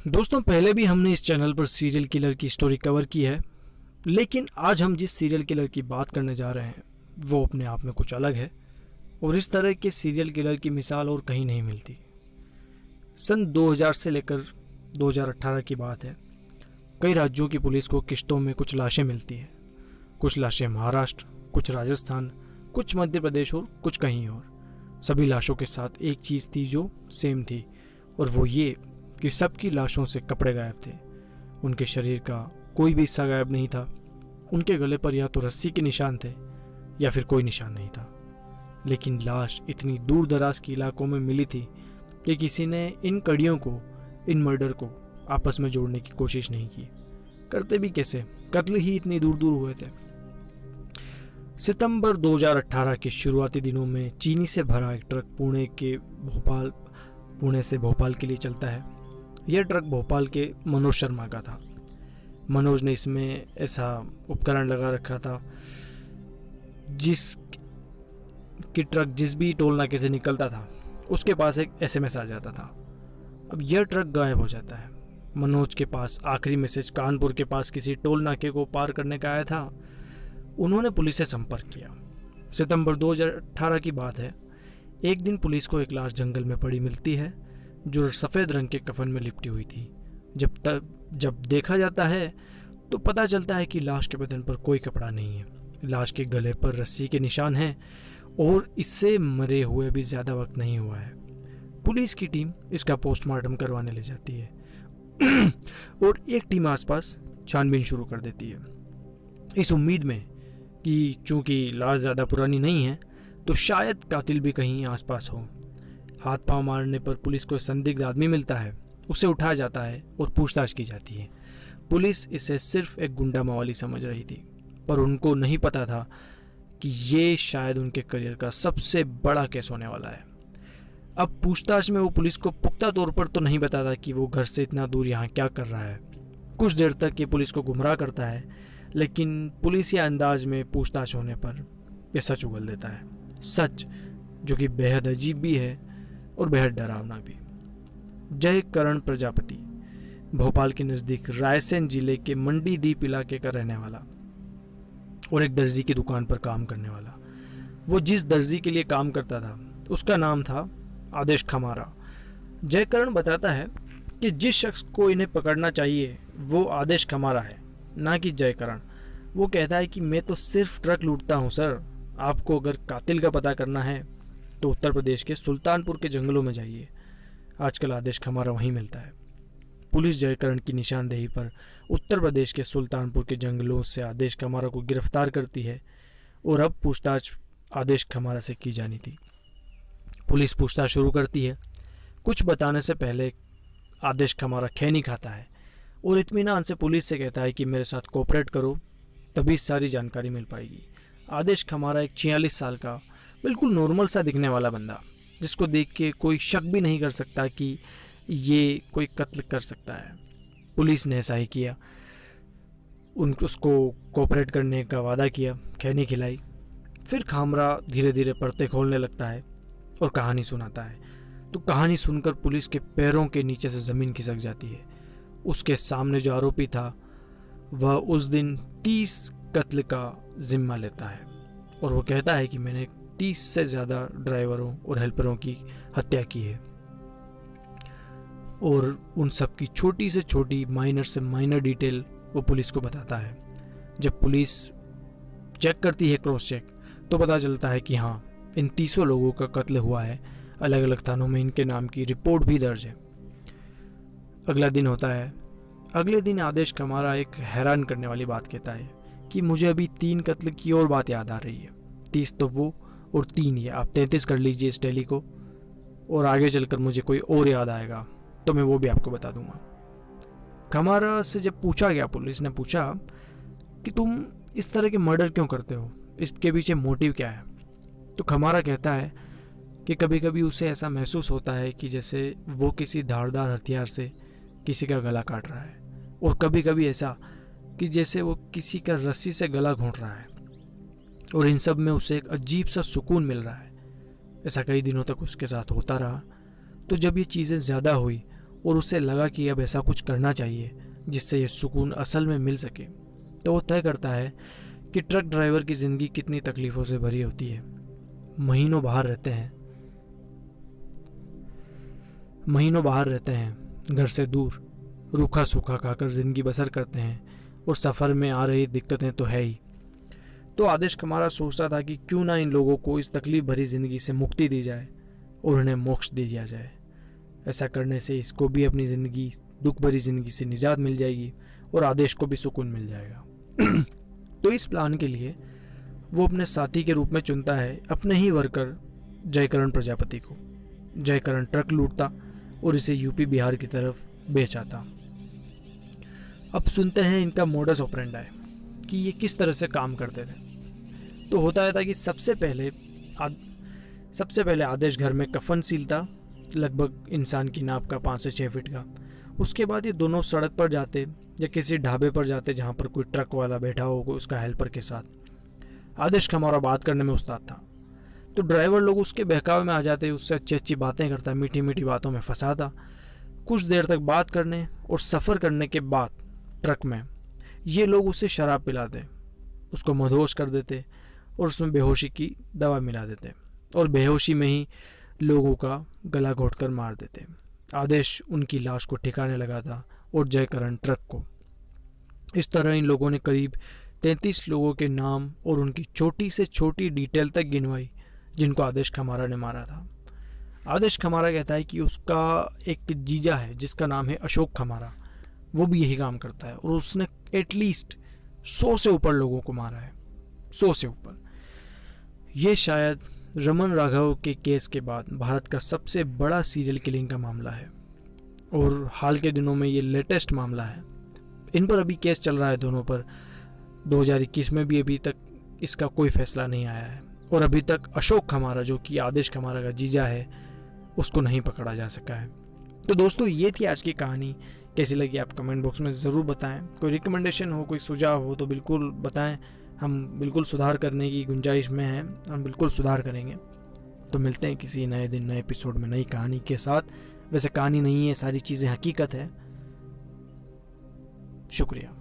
दोस्तों, पहले भी हमने इस चैनल पर सीरियल किलर की स्टोरी कवर की है, लेकिन आज हम जिस सीरियल किलर की बात करने जा रहे हैं वो अपने आप में कुछ अलग है और इस तरह के सीरियल किलर की मिसाल और कहीं नहीं मिलती। सन 2000 से लेकर 2018 की बात है। कई राज्यों की पुलिस को किश्तों में कुछ लाशें मिलती हैं। कुछ लाशें महाराष्ट्र, कुछ राजस्थान, कुछ मध्य प्रदेश और कुछ कहीं और। सभी लाशों के साथ एक चीज़ थी जो सेम थी, और वो ये कि सबकी लाशों से कपड़े गायब थे। उनके शरीर का कोई भी हिस्सा गायब नहीं था। उनके गले पर या तो रस्सी के निशान थे या फिर कोई निशान नहीं था। लेकिन लाश इतनी दूर दराज के इलाकों में मिली थी कि किसी ने इन कड़ियों को, इन मर्डर को आपस में जोड़ने की कोशिश नहीं की। करते भी कैसे, कत्ल ही इतनी दूर दूर हुए थे। सितंबर 2018 के शुरुआती दिनों में चीनी से भरा एक ट्रक पुणे से भोपाल के लिए चलता है। यह ट्रक भोपाल के मनोज शर्मा का था। मनोज ने इसमें ऐसा उपकरण लगा रखा था जिस कि ट्रक जिस भी टोल नाके से निकलता था उसके पास एक एसएमएस आ जाता था। अब यह ट्रक गायब हो जाता है। मनोज के पास आखिरी मैसेज कानपुर के पास किसी टोल नाके को पार करने का आया था। उन्होंने पुलिस से संपर्क किया। सितंबर 2018 की बात है। एक दिन पुलिस को एक लाश जंगल में पड़ी मिलती है जो सफ़ेद रंग के कफन में लिपटी हुई थी। जब देखा जाता है तो पता चलता है कि लाश के बदन पर कोई कपड़ा नहीं है। लाश के गले पर रस्सी के निशान हैं और इससे मरे हुए भी ज़्यादा वक्त नहीं हुआ है। पुलिस की टीम इसका पोस्टमार्टम करवाने ले जाती है और एक टीम आसपास छानबीन शुरू कर देती है, इस उम्मीद में कि चूंकि लाश ज़्यादा पुरानी नहीं है तो शायद कातिल भी कहीं आसपास हो। हाथ पांव मारने पर पुलिस को संदिग्ध आदमी मिलता है। उसे उठाया जाता है और पूछताछ की जाती है। पुलिस इसे सिर्फ एक गुंडा मवाली समझ रही थी, पर उनको नहीं पता था कि ये शायद उनके करियर का सबसे बड़ा केस होने वाला है। अब पूछताछ में वो पुलिस को पुख्ता तौर पर तो नहीं बताता कि वो घर से इतना दूर यहाँ क्या कर रहा है। कुछ देर तक ये पुलिस को गुमराह करता है, लेकिन पुलिस या अंदाज में पूछताछ होने पर यह सच उगल देता है। सच जो कि बेहद अजीब भी है और बेहद डरावना भी। जय करण प्रजापति भोपाल के नज़दीक रायसेन जिले के मंडी दीप इलाके का रहने वाला और एक दर्जी की दुकान पर काम करने वाला। वो जिस दर्जी के लिए काम करता था उसका नाम था आदेश खमारा। जयकरण बताता है कि जिस शख्स को इन्हें पकड़ना चाहिए वो आदेश खमारा है, ना कि जयकरण। वो कहता है कि मैं तो सिर्फ ट्रक लूटता हूँ सर। आपको अगर कातिल का पता करना है तो उत्तर प्रदेश के सुल्तानपुर के जंगलों में जाइए। आजकल आदेश खमारा वहीं मिलता है। पुलिस जयकरण की निशानदेही पर उत्तर प्रदेश के सुल्तानपुर के जंगलों से आदेश खमारा को गिरफ्तार करती है और अब पूछताछ आदेश खमारा से की जानी थी। पुलिस पूछताछ शुरू करती है। कुछ बताने से पहले आदेश खमारा खैनी खाता है और इत्मीनान से पुलिस से कहता है कि मेरे साथ कोऑपरेट करो, तभी सारी जानकारी मिल पाएगी। आदेश खमारा एक 46 साल का बिल्कुल नॉर्मल सा दिखने वाला बंदा, जिसको देख के कोई शक भी नहीं कर सकता कि ये कोई कत्ल कर सकता है। पुलिस ने ऐसा ही किया। उसको कोऑपरेट करने का वादा किया, खैनी खिलाई। फिर खामरा धीरे धीरे पर्दे खोलने लगता है और कहानी सुनाता है। तो कहानी सुनकर पुलिस के पैरों के नीचे से ज़मीन खिसक जाती है। उसके सामने जो आरोपी था वह उस दिन 30 कत्ल का जिम्मा लेता है और वो कहता है कि मैंने 30 से ज़्यादा ड्राइवरों और हेल्परों की हत्या की है और उन सब की छोटी से छोटी, माइनर से माइनर डिटेल वो पुलिस को बताता है। जब पुलिस चेक करती है, क्रॉस चेक, तो पता चलता है कि हाँ, इन 30 लोगों का कत्ल हुआ है। अलग अलग थानों में इनके नाम की रिपोर्ट भी दर्ज है। अगला दिन होता है। अगले दिन आदेश खमारा एक हैरान करने वाली बात कहता है कि मुझे अभी 3 कत्ल की और बात याद आ रही है। 30 तो वो और 3 ये, आप 33 कर लीजिए इस टैली को, और आगे चलकर मुझे कोई और याद आएगा तो मैं वो भी आपको बता दूंगा। खमारा से जब पूछा गया, पुलिस ने पूछा कि तुम इस तरह के मर्डर क्यों करते हो, इसके पीछे मोटिव क्या है, तो खमारा कहता है कि कभी कभी उसे ऐसा महसूस होता है कि जैसे वो किसी धारदार हथियार से किसी का गला काट रहा है, और कभी कभी ऐसा कि जैसे वो किसी का रस्सी से गला घोंट रहा है, और इन सब में उसे एक अजीब सा सुकून मिल रहा है। ऐसा कई दिनों तक उसके साथ होता रहा। तो जब ये चीज़ें ज़्यादा हुई और उसे लगा कि अब ऐसा कुछ करना चाहिए जिससे ये सुकून असल में मिल सके, तो वो तय करता है कि ट्रक ड्राइवर की ज़िंदगी कितनी तकलीफ़ों से भरी होती है। महीनों बाहर रहते हैं घर से दूर, रूखा सूखा खाकर ज़िंदगी बसर करते हैं, और सफ़र में आ रही दिक्कतें तो है ही। तो आदेश कमारा सोचता था कि क्यों ना इन लोगों को इस तकलीफ भरी ज़िंदगी से मुक्ति दी जाए और उन्हें मोक्ष दे दिया जाए। ऐसा करने से इसको भी अपनी ज़िंदगी, दुख भरी ज़िंदगी से निजात मिल जाएगी और आदेश को भी सुकून मिल जाएगा। तो इस प्लान के लिए वो अपने साथी के रूप में चुनता है अपने ही वर्कर जयकरण प्रजापति को। जयकरण ट्रक लूटता और इसे यूपी बिहार की तरफ बेच आता। अब सुनते हैं इनका मोडस ऑपरेंडाई कि ये किस तरह से काम करते थे। तो होता है था कि सबसे पहले आदेश घर में कफन सीलता, लगभग इंसान की नाप का 5 से 6 फीट का। उसके बाद ये दोनों सड़क पर जाते या किसी ढाबे पर जाते जहाँ पर कोई ट्रक वाला बैठा हो उसका हेल्पर के साथ। आदेश हमारा बात करने में उस्ताद था, तो ड्राइवर लोग उसके बहकावे में आ जाते, उससे अच्छी अच्छी बातें करता, मीठी मीठी बातों में फंसाता। कुछ देर तक बात करने और सफ़र करने के बाद ट्रक में ये लोग उसे शराब पिलाते, उसको मदहोश कर देते और उसमें बेहोशी की दवा मिला देते और बेहोशी में ही लोगों का गला घोंटकर मार देते। आदेश उनकी लाश को ठिकाने लगाता और जयकरण ट्रक को। इस तरह इन लोगों ने करीब 33 लोगों के नाम और उनकी छोटी से छोटी डिटेल तक गिनवाई जिनको आदेश खमारा ने मारा था। आदेश खमारा कहता है कि उसका एक जीजा है जिसका नाम है अशोक खमारा, वो भी यही काम करता है और उसने एटलीस्ट 100 से ऊपर लोगों को मारा है, 100 से ऊपर। ये शायद रमन राघव के केस के बाद भारत का सबसे बड़ा सीरियल किलिंग का मामला है और हाल के दिनों में ये लेटेस्ट मामला है। इन पर अभी केस चल रहा है दोनों पर। 2021 में भी अभी तक इसका कोई फैसला नहीं आया है और अभी तक अशोक खमारा, जो कि आदेश खमारा का जीजा है, उसको नहीं पकड़ा जा सका है। तो दोस्तों, ये थी आज की कहानी। कैसी लगी आप कमेंट बॉक्स में ज़रूर बताएं। कोई रिकमेंडेशन हो, कोई सुझाव हो तो बिल्कुल बताएं। हम बिल्कुल सुधार करने की गुंजाइश में हैं, हम बिल्कुल सुधार करेंगे। तो मिलते हैं किसी नए दिन, नए एपिसोड में, नई कहानी के साथ। वैसे कहानी नहीं है, सारी चीज़ें हकीकत है। शुक्रिया।